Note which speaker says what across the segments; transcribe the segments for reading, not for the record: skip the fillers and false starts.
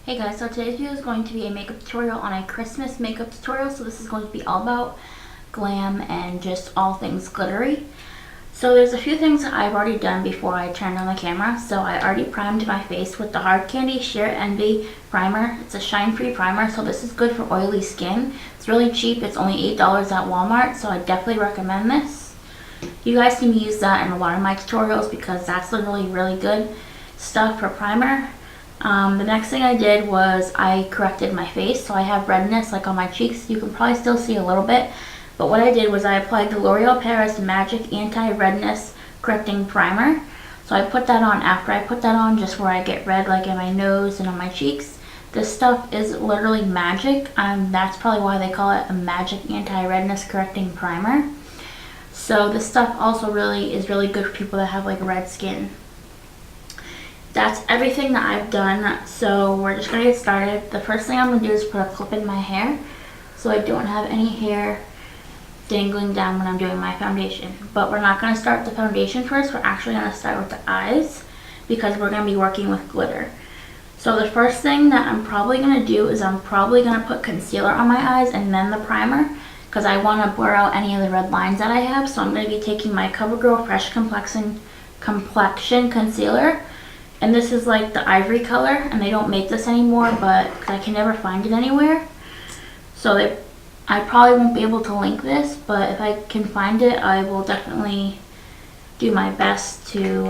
Speaker 1: Hey guys, so today's video is going to be a makeup tutorial on a Christmas makeup tutorial. So this is going to be all about glam and just all things glittery. So there's a few things that I've already done before I turned on the camera. So I already primed my face with the Hard Candy Sheer Envy primer. It's a shine-free primer, so this is good for oily skin. It's really cheap. It's only $8 at Walmart, so I definitely recommend this. You guys can use that in a lot of my tutorials because that's literally really good stuff for primer. The next thing I did was I corrected my face. So I have redness like on my cheeks. You can probably still see a little bit. But what I did was I applied the L'Oreal Paris Magic Anti-Redness Correcting Primer. So I put that on after I put that on, just where I get red like in my nose and on my cheeks. This stuff is literally magic. That's probably why they call it a Magic Anti-Redness Correcting Primer. So this stuff also is really good for people that have like red skin. That's everything that I've done, so we're just going to get started. The first thing I'm going to do is put a clip in my hair so I don't have any hair dangling down when I'm doing my foundation. But we're not going to start with the foundation first. We're actually going to start with the eyes because we're going to be working with glitter. So the first thing that I'm probably going to do is I'm probably going to put concealer on my eyes and then the primer because I want to blur out any of the red lines that I have. So I'm going to be taking my CoverGirl Fresh Complexion Concealer. And this is like the ivory color, and they don't make this anymore, but cause I can never find it anywhere. So I probably won't be able to link this, but if I can find it, I will definitely do my best to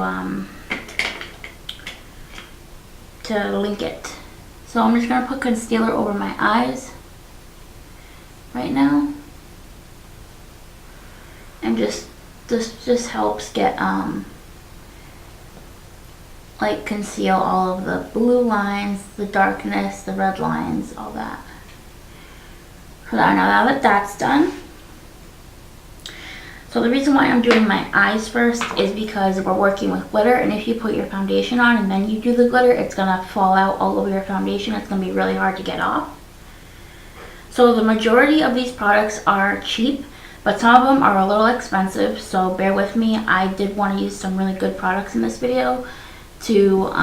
Speaker 1: link it. So I'm just gonna put concealer over my eyes right now, and this just helps get like conceal all of the blue lines, the darkness, the red lines, all that. So now that that's done, so the reason why I'm doing my eyes first is because we're working with glitter, and if you put your foundation on and then you do the glitter, it's gonna fall out all over your foundation. It's gonna be really hard to get off. So the majority of these products are cheap, but some of them are a little expensive, so bear with me. I did want to use some really good products in this video to well,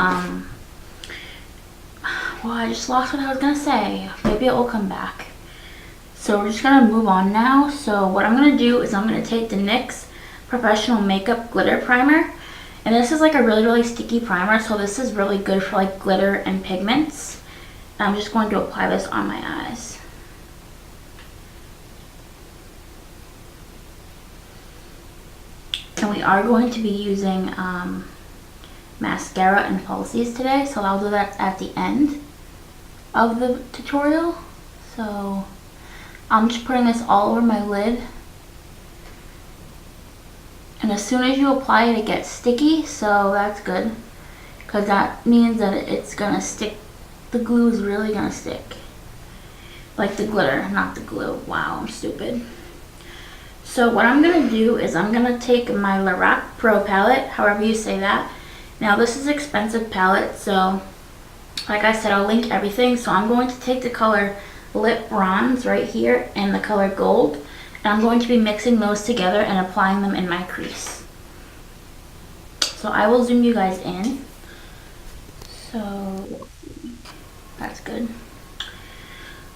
Speaker 1: I just lost what I was gonna say. Maybe it will come back. So we're just gonna move on now. So what I'm gonna do is I'm gonna take the NYX Professional Makeup Glitter Primer, and this is like a really sticky primer, so this is really good for like glitter and pigments. And I'm just going to apply this on my eyes. And we are going to be using mascara and falsies today, so I'll do that at the end of the tutorial. So I'm just putting this all over my lid, and as soon as you apply it, it gets sticky, so that's good because that means that it's gonna stick. The glue is really gonna stick, like the glitter, not the glue. Wow, I'm stupid. So what I'm gonna do is I'm gonna take my Lorac Pro palette, however you say that. Now this is an expensive palette, so like I said, I'll link everything. So I'm going to take the color Lip Bronze right here and the color Gold, and I'm going to be mixing those together and applying them in my crease. So I will zoom you guys in. So that's good.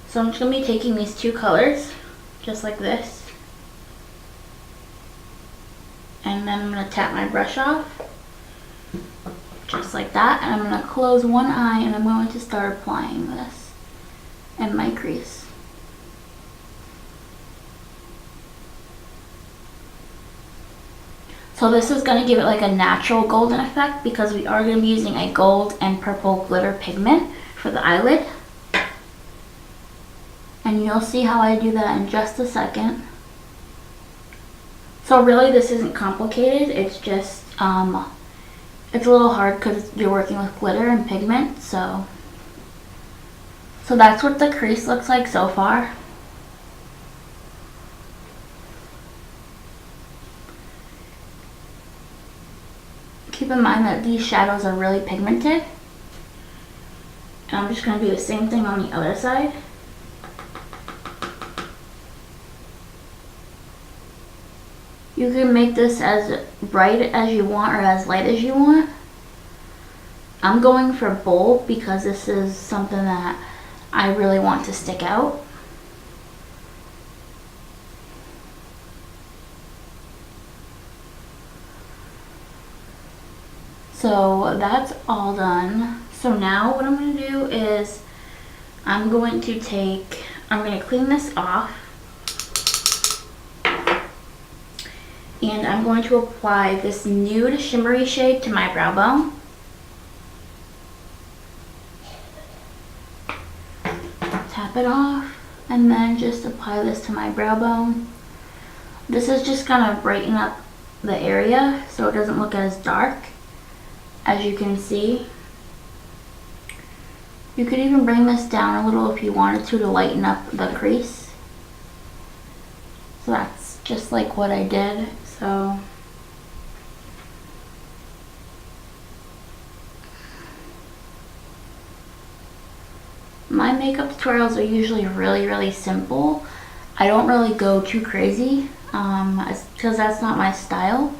Speaker 1: So I'm just going to be taking these two colors, just like this, and then I'm going to tap my brush off. Just like that, and I'm going to close one eye and I'm going to start applying this in my crease. So this is going to give it like a natural golden effect because we are going to be using a gold and purple glitter pigment for the eyelid. And you'll see how I do that in just a second. So really this isn't complicated, it's just it's a little hard because you're working with glitter and pigment, so that's what the crease looks like so far. Keep in mind that these shadows are really pigmented. And I'm just going to do the same thing on the other side. You can make this as bright as you want or as light as you want. I'm going for bold because this is something that I really want to stick out. So that's all done. So now what I'm going to do is I'm going to clean this off. And I'm going to apply this nude shimmery shade to my brow bone. Tap it off and then just apply this to my brow bone. This is just going to brighten up the area so it doesn't look as dark, as you can see. You could even bring this down a little if you wanted to lighten up the crease. So that's just like what I did. So my makeup tutorials are usually really simple. I don't really go too crazy because that's not my style.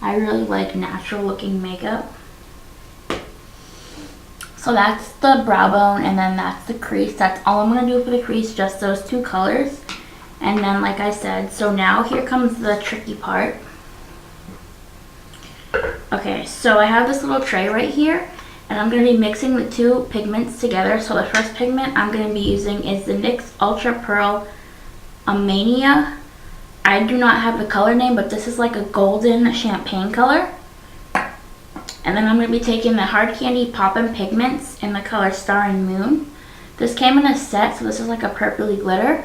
Speaker 1: I really like natural looking makeup. So that's the brow bone and then that's the crease. That's all I'm going to do for the crease, just those two colors. And then like I said, so now here comes the tricky part. Okay, so I have this little tray right here and I'm going to be mixing the two pigments together. So the first pigment I'm going to be using is the NYX Ultra Pearl Amania. I do not have the color name, but this is like a golden champagne color. And then I'm going to be taking the Hard Candy Poppin' Pigments in the color Star and Moon. This came in a set, so this is like a purpley glitter.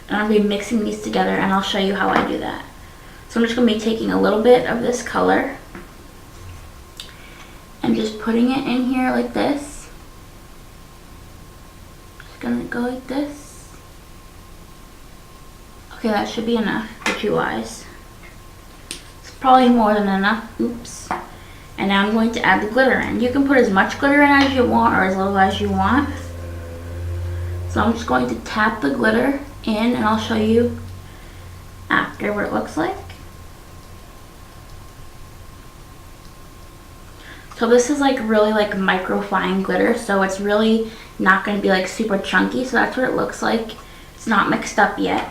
Speaker 1: And I'm going to be mixing these together and I'll show you how I do that. So I'm just going to be taking a little bit of this color and just putting it in here like this. Just going to go like this. Okay, that should be enough for 2 eyes. It's probably more than enough. Oops. And now I'm going to add the glitter in. You can put as much glitter in as you want or as little as you want. So I'm just going to tap the glitter in and I'll show you after what it looks like. So this is like really like micro fine glitter, so it's really not going to be like super chunky. So that's what it looks like. It's not mixed up yet.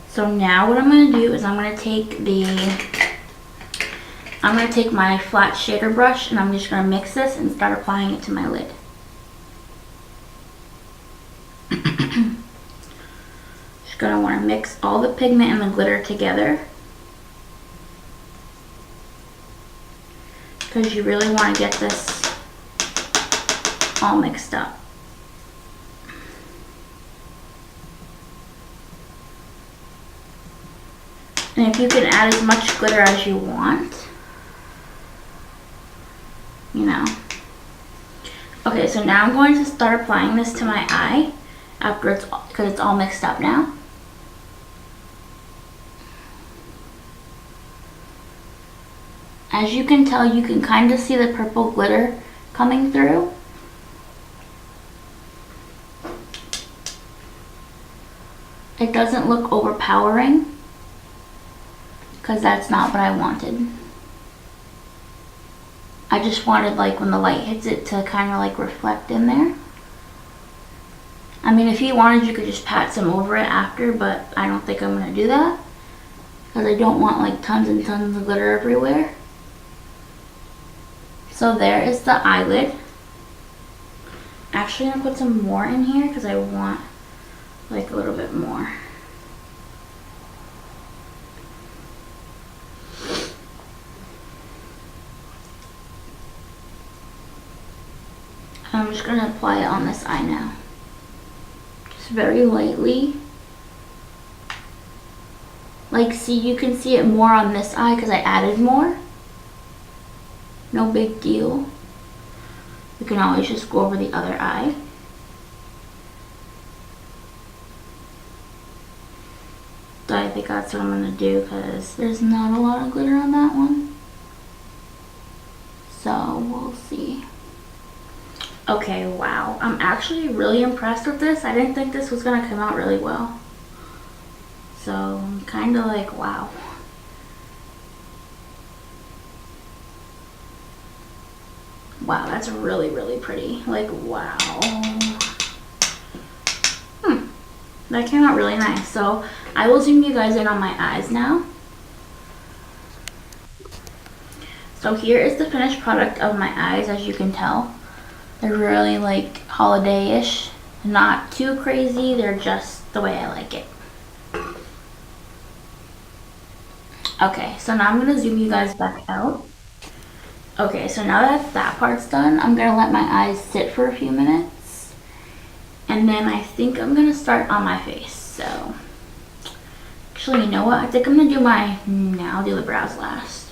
Speaker 1: So now what I'm going to do is I'm going to take my flat shader brush and I'm just going to mix this and start applying it to my lid. Just going to want to mix all the pigment and the glitter together because you really want to get this all mixed up. And if you can add as much glitter as you want, you know. Okay, so now I'm going to start applying this to my eye after because it's all mixed up now. As you can tell, you can kind of see the purple glitter coming through. It doesn't look overpowering because that's not what I wanted. I just wanted like when the light hits it to kind of like reflect in there. I mean, if you wanted, you could just pat some over it after, but I don't think I'm going to do that because I don't want like tons and tons of glitter everywhere. So there is the eyelid. Actually, I'm going to put some more in here because I want like a little bit more. I'm just going to apply it on this eye now. Just very lightly. Like, see, you can see it more on this eye because I added more. No big deal. You can always just go over the other eye. So I think that's what I'm going to do because there's not a lot of glitter on that one. So we'll see. Okay, wow. I'm actually really impressed with this. I didn't think this was going to come out really well. So I'm kind of like, wow. Wow, that's really, really pretty. Like, wow. That came out really nice. So I will zoom you guys in on my eyes now. So here is the finished product of my eyes, as you can tell. They're really like holiday-ish. Not too crazy, they're just the way I like it. Okay, so now I'm gonna zoom you guys back out. Okay, so now that that part's done, I'm gonna let my eyes sit for a few minutes. And then I think I'm gonna start on my face. So, actually, you know what? I think I'm gonna do I'll do the brows last.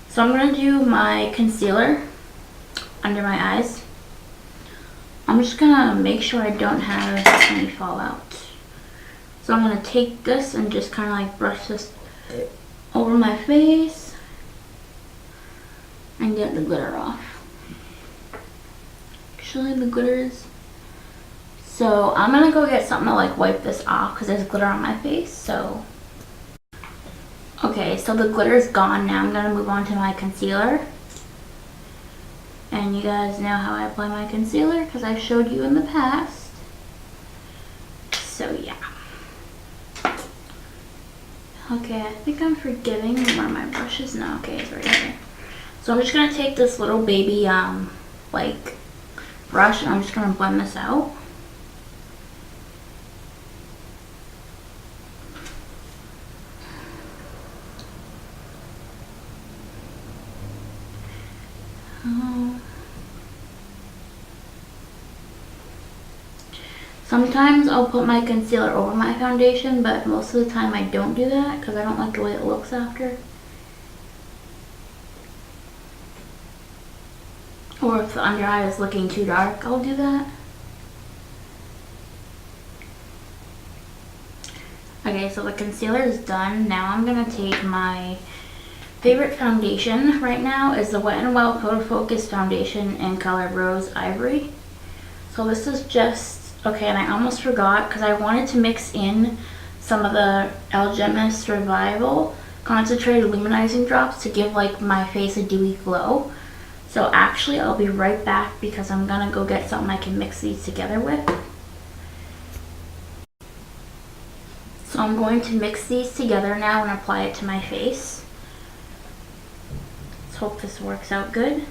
Speaker 1: So I'm gonna do my concealer under my eyes. I'm just gonna make sure I don't have any fallout. So I'm gonna take this and just kind of like brush this over my face and get the glitter off. Actually, the glitter is... So I'm gonna go get something to like wipe this off because there's glitter on my face, so. Okay, so the glitter is gone. Now I'm gonna move on to my concealer. And you guys know how I apply my concealer because I've showed you in the past. So yeah. Okay, I think I'm forgetting where my brush is now. Okay, it's right here. So I'm just gonna take this little baby like brush and I'm just gonna blend this out. Sometimes I'll put my concealer over my foundation, but most of the time I don't do that because I don't like the way it looks after. Or if the under eye is looking too dark, I'll do that. Okay, so the concealer is done. Now I'm going to take my favorite foundation right now is the Wet n Wild Photo Focus Foundation in color Rose Ivory. So this is just... Okay, and I almost forgot because I wanted to mix in some of the Algemis Revival concentrated luminizing drops to give like my face a dewy glow. So actually I'll be right back because I'm gonna go get something I can mix these together with. So I'm going to mix these together now and apply it to my face. Let's hope this works out good.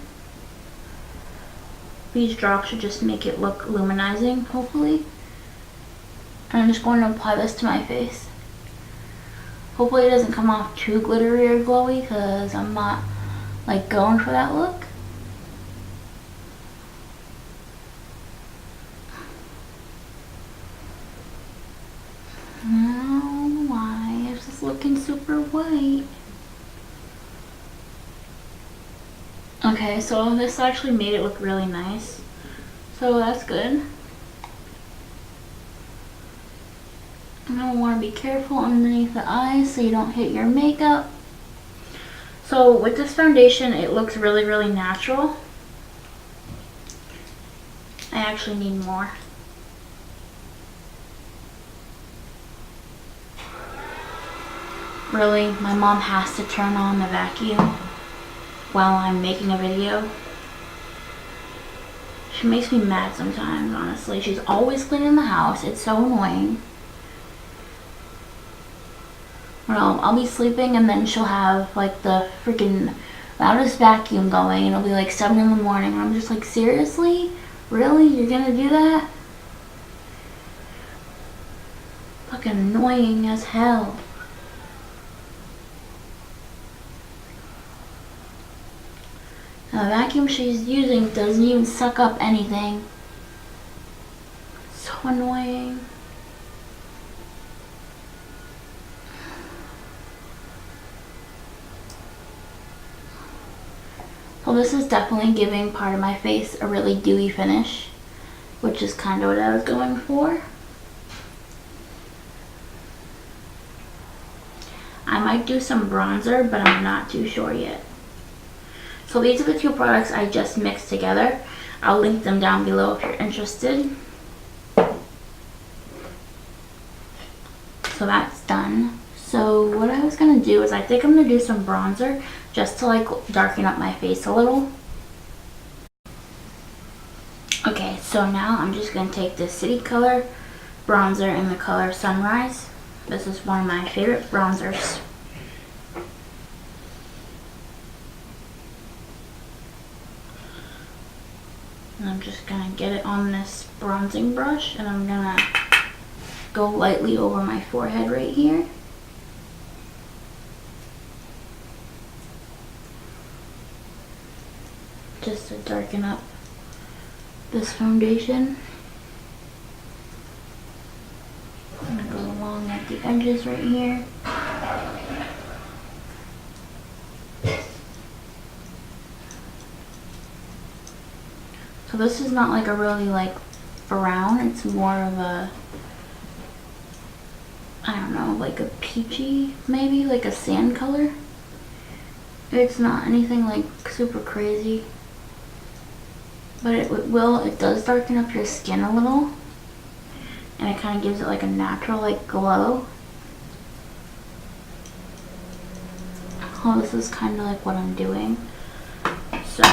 Speaker 1: These drops should just make it look luminizing, hopefully. And I'm just going to apply this to my face. Hopefully it doesn't come off too glittery or glowy because I'm not like going for that look. Oh, why is this looking super white? Okay, so this actually made it look really nice. So that's good. And I want to be careful underneath the eyes so you don't hit your makeup. So with this foundation, it looks really, really natural. I actually need more. Really, my mom has to turn on the vacuum while I'm making a video. She makes me mad sometimes, honestly. She's always cleaning the house. It's so annoying. Well, I'll be sleeping and then she'll have like the freaking loudest vacuum going and it'll be like 7 in the morning and I'm just like, seriously? Really? You're gonna do that? Fucking annoying as hell. The vacuum she's using doesn't even suck up anything. So annoying. Well, this is definitely giving part of my face a really dewy finish, which is kind of what I was going for. I might do some bronzer, but I'm not too sure yet. So these are the two products I just mixed together. I'll link them down below if you're interested. So that's done. So what I was going to do is I think I'm going to do some bronzer just to like darken up my face a little. So now I'm just going to take this City Color bronzer in the color Sunrise. This is one of my favorite bronzers. And I'm just going to get it on this bronzing brush, and I'm going to go lightly over my forehead right here. Just to darken up this foundation. I'm going to go along at the edges right here. So this is not like a really like brown, it's more of a, I don't know, like a peachy, maybe like a sand color. It's not anything like super crazy, but it does darken up your skin a little, and it kind of gives it like a natural like glow. Oh, this is kind of like what I'm doing. So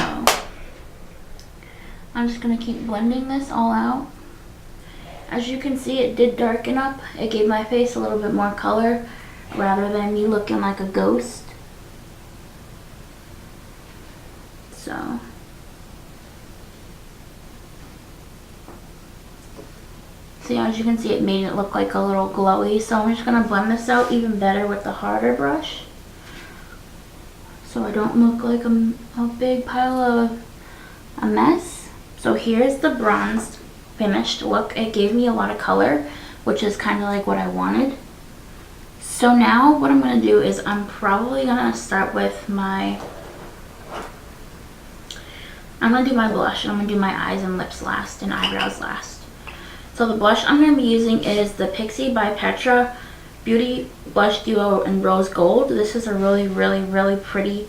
Speaker 1: I'm just going to keep blending this all out. As you can see, it did darken up. It gave my face a little bit more color rather than me looking like a ghost. So see, as you can see, it made it look like a little glowy. So I'm just going to blend this out even better with the harder brush, so I don't look like a big pile of a mess. So here's the bronzed finished look. It gave me a lot of color, which is kind of like what I wanted. So now what I'm going to do is I'm probably going to start with I'm going to do my blush, and I'm going to do my eyes and lips last and eyebrows last. So the blush I'm going to be using is the Pixi by Petra Beauty Blush Duo in Rose Gold. This is a really, really, really pretty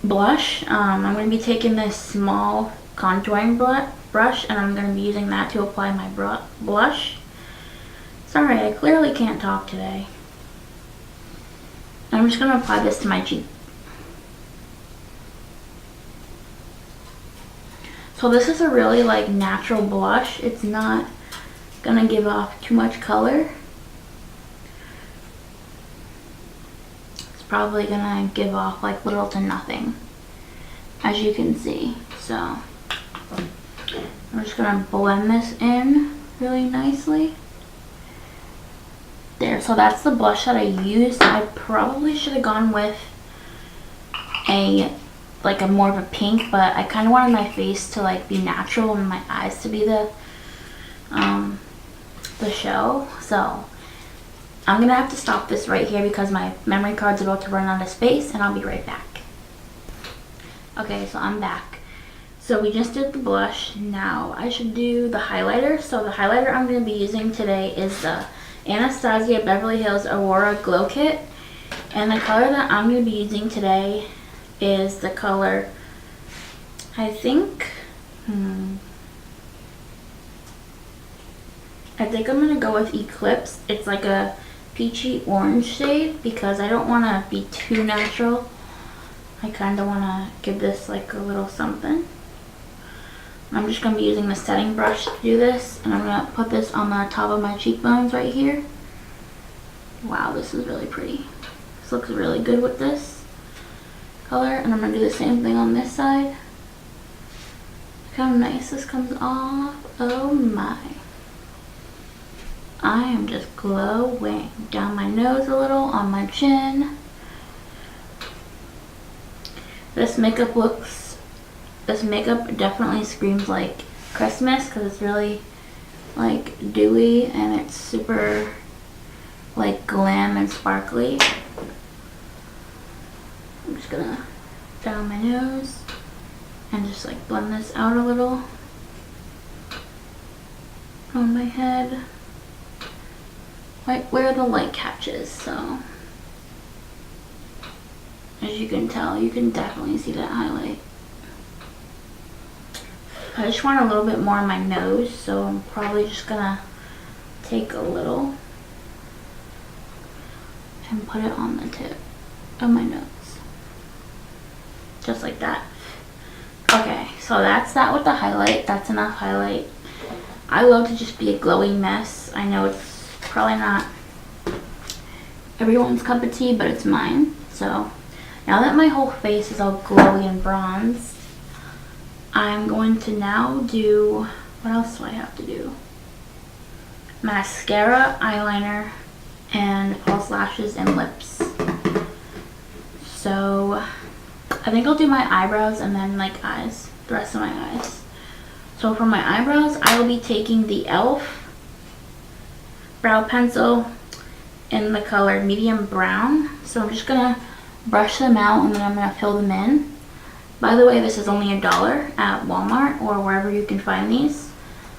Speaker 1: blush. I'm going to be taking this small contouring brush, and I'm going to be using that to apply my blush. Sorry, I clearly can't talk today. I'm just going to apply this to my cheek. So this is a really like natural blush. It's not going to give off too much color. It's probably going to give off like little to nothing, as you can see. So I'm just going to blend this in really nicely. There, so that's the blush that I used. I probably should have gone with a more of a pink, but I kind of wanted my face to like be natural and my eyes to be the show. So I'm gonna have to stop this right here because my memory card's about to run out of space, and I'll be right back. Okay, so I'm back. So we just did the blush. Now I should do the highlighter. So the highlighter I'm going to be using today is the Anastasia Beverly Hills Aurora Glow Kit. And the color that I'm going to be using today is the color, I think I'm going to go with Eclipse. It's like a peachy orange shade because I don't want to be too natural. I kind of want to give this like a little something. I'm just going to be using the setting brush to do this, and I'm going to put this on the top of my cheekbones right here. Wow, this is really pretty. This looks really good with this color, and I'm going to do the same thing on this side. Look how nice this comes off. Oh my. I am just glowing. Down my nose a little, on my chin. This makeup definitely screams like Christmas because it's really like dewy and it's super like glam and sparkly. I'm just gonna down my nose and just like blend this out a little on my head, right where the light catches. So as you can tell, you can definitely see that highlight. I just want a little bit more on my nose, so I'm probably just gonna take a little and put it on the tip of my nose. Just like that. Okay, so that's that with the highlight. That's enough highlight. I love to just be a glowy mess. I know it's probably not everyone's cup of tea, but it's mine. So now that my whole face is all glowy and bronze, I'm going to now do, what else do I have to do? Mascara, eyeliner, and false lashes and lips. So I think I'll do my eyebrows and then like eyes, the rest of my eyes. So for my eyebrows, I will be taking the e.l.f. brow pencil in the color medium brown. So I'm just gonna brush them out and then I'm gonna fill them in. By the way, this is only $1 at Walmart or wherever you can find these.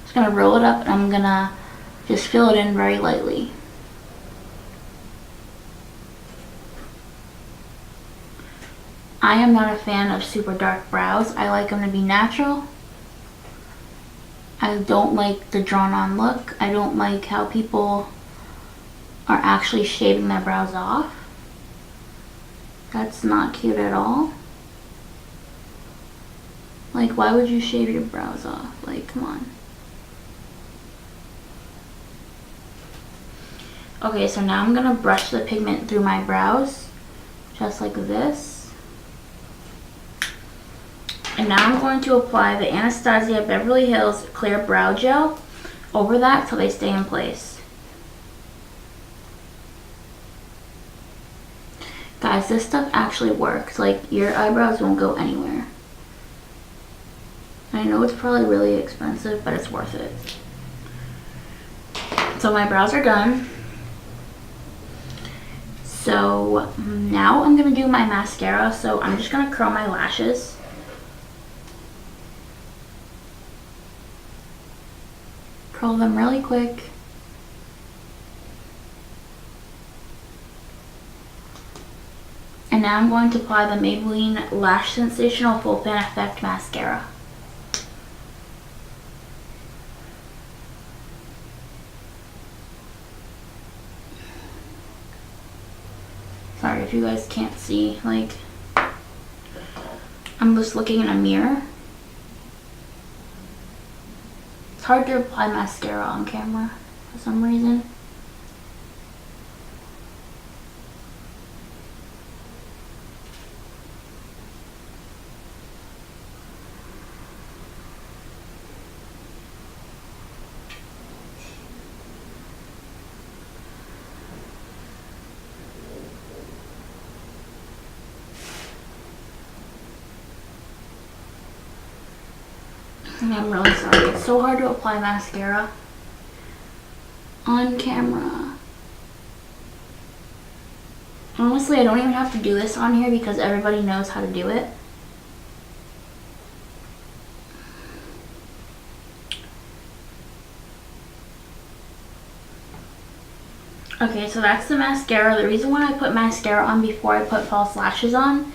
Speaker 1: Just gonna roll it up and I'm gonna just fill it in very lightly. I am not a fan of super dark brows. I like them to be natural. I don't like the drawn on look. I don't like how people are actually shaving their brows off. That's not cute at all. Like, why would you shave your brows off? Like, come on. Okay, so now I'm gonna brush the pigment through my brows, just like this. And now I'm going to apply the Anastasia Beverly Hills Clear Brow Gel over that till they stay in place. Guys, this stuff actually works. Like, your eyebrows won't go anywhere. I know it's probably really expensive, but it's worth it. So my brows are done. So now I'm gonna do my mascara. So I'm just gonna curl my lashes. Curl them really quick. And now I'm going to apply the Maybelline Lash Sensational Full Fan Effect Mascara. Sorry if you guys can't see, like, I'm just looking in a mirror. It's hard to apply mascara on camera for some reason. I'm really sorry. It's so hard to apply mascara on camera. Honestly, I don't even have to do this on here because everybody knows how to do it. Okay, so that's the mascara. The reason why I put mascara on before I put false lashes on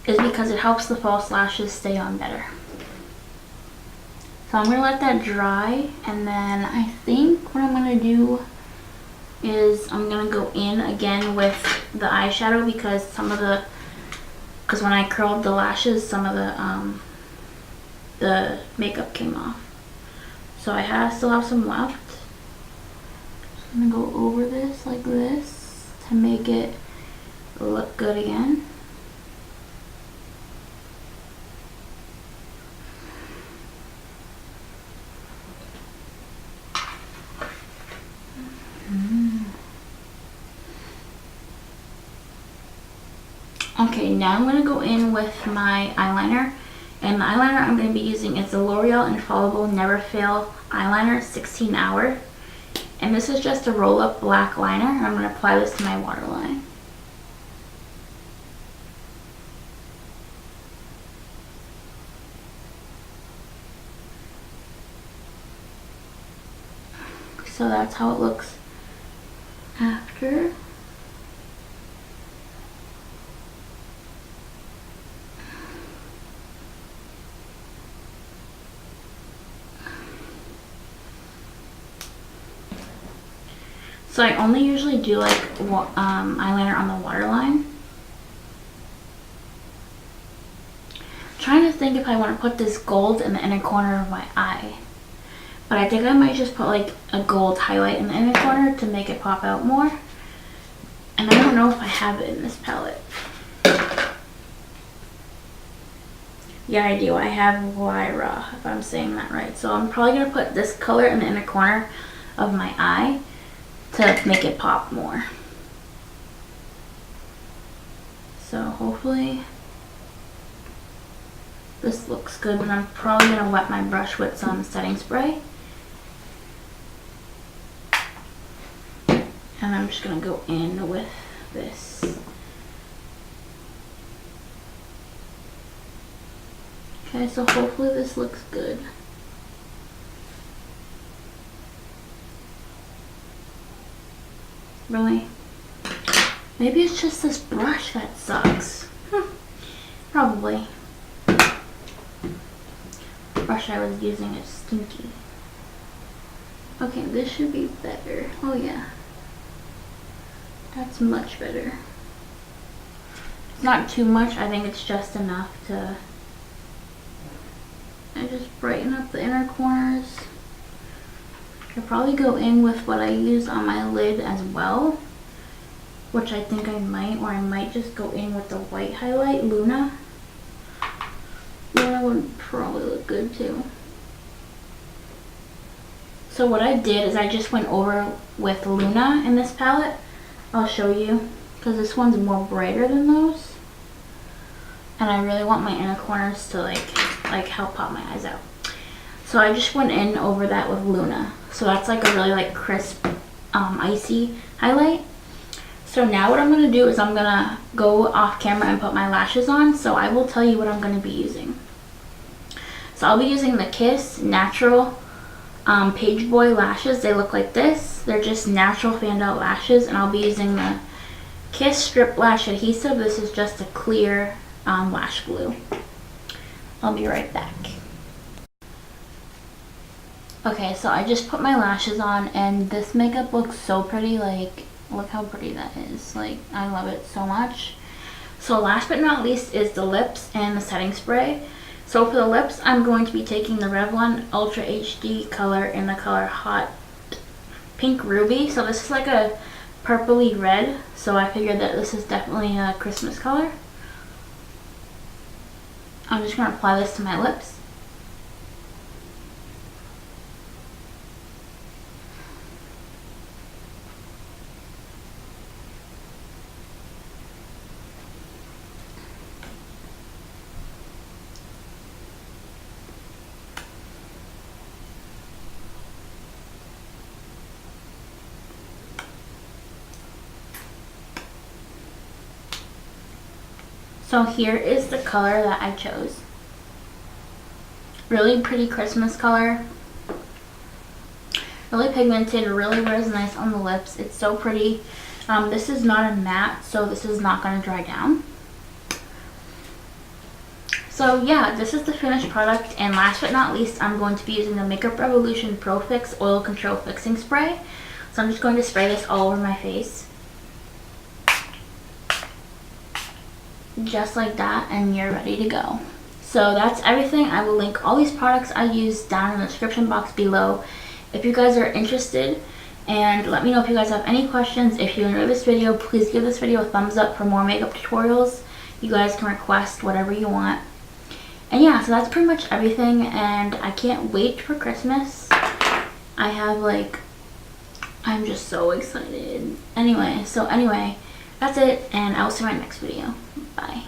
Speaker 1: is because it helps the false lashes stay on better. So I'm going to let that dry, and then I think what I'm going to do is I'm going to go in again with the eyeshadow because because when I curled the lashes, some of the makeup came off. So I still have some left. I'm going to go over this like this to make it look good again. Okay, now I'm going to go in with my eyeliner. And the eyeliner I'm going to be using is the L'Oreal Infallible Never Fail Eyeliner 16 Hour. And this is just a roll-up black liner. I'm going to apply this to my waterline. So that's how it looks after. So I only usually do like eyeliner on the waterline. Trying to think if I want to put this gold in the inner corner of my eye. But I think I might just put like a gold highlight in the inner corner to make it pop out more. And I don't know if I have it in this palette. Yeah, I do. I have Lyra, if I'm saying that right. So I'm probably going to put this color in the inner corner of my eye to make it pop more. So hopefully this looks good, and I'm probably going to wet my brush with some setting spray. And I'm just going to go in with this. Okay, so hopefully this looks good. Really? Maybe it's just this brush that sucks. Probably. The brush I was using is stinky. Okay, this should be better. Oh yeah. That's much better. It's not too much. I think it's just enough to just brighten up the inner corners. I'll probably go in with what I use on my lid as well, which I think I might, or I might just go in with the white highlight, Luna. Luna would probably look good too. So what I did is I just went over with Luna in this palette. I'll show you, because this one's more brighter than those. And I really want my inner corners to like help pop my eyes out. So I just went in over that with Luna. So that's like a really like crisp, icy highlight. So now what I'm going to do is I'm going to go off camera and put my lashes on. So I will tell you what I'm going to be using. So I'll be using the Kiss Natural Page Boy lashes. They look like this. They're just natural fanned out lashes, and I'll be using the Kiss Strip Lash Adhesive. This is just a clear lash glue. I'll be right back. Okay, so I just put my lashes on, and this makeup looks so pretty. Like, look how pretty that is. Like, I love it so much. So last but not least is the lips and the setting spray. So for the lips, I'm going to be taking the Revlon Ultra HD color in the color Hot Pink Ruby. So this is like a purpley red, so I figured that this is definitely a Christmas color. I'm just going to apply this to my lips. So here is the color that I chose. Really pretty Christmas color. Really pigmented, really wears nice on the lips. It's so pretty. This is not a matte, so this is not going to dry down. So yeah, this is the finished product, and last but not least, I'm going to be using the Makeup Revolution Pro Fix Oil Control Fixing Spray. So I'm just going to spray this all over my face. Just like that, and you're ready to go. So that's everything. I will link all these products I used down in the description box below if you guys are interested, and let me know if you guys have any questions. If you enjoyed this video, please give this video a thumbs up for more makeup tutorials. You guys can request whatever you want. And yeah, so that's pretty much everything, and I can't wait for Christmas. I'm just so excited. Anyway, that's it, and I will see you in my next video. Bye.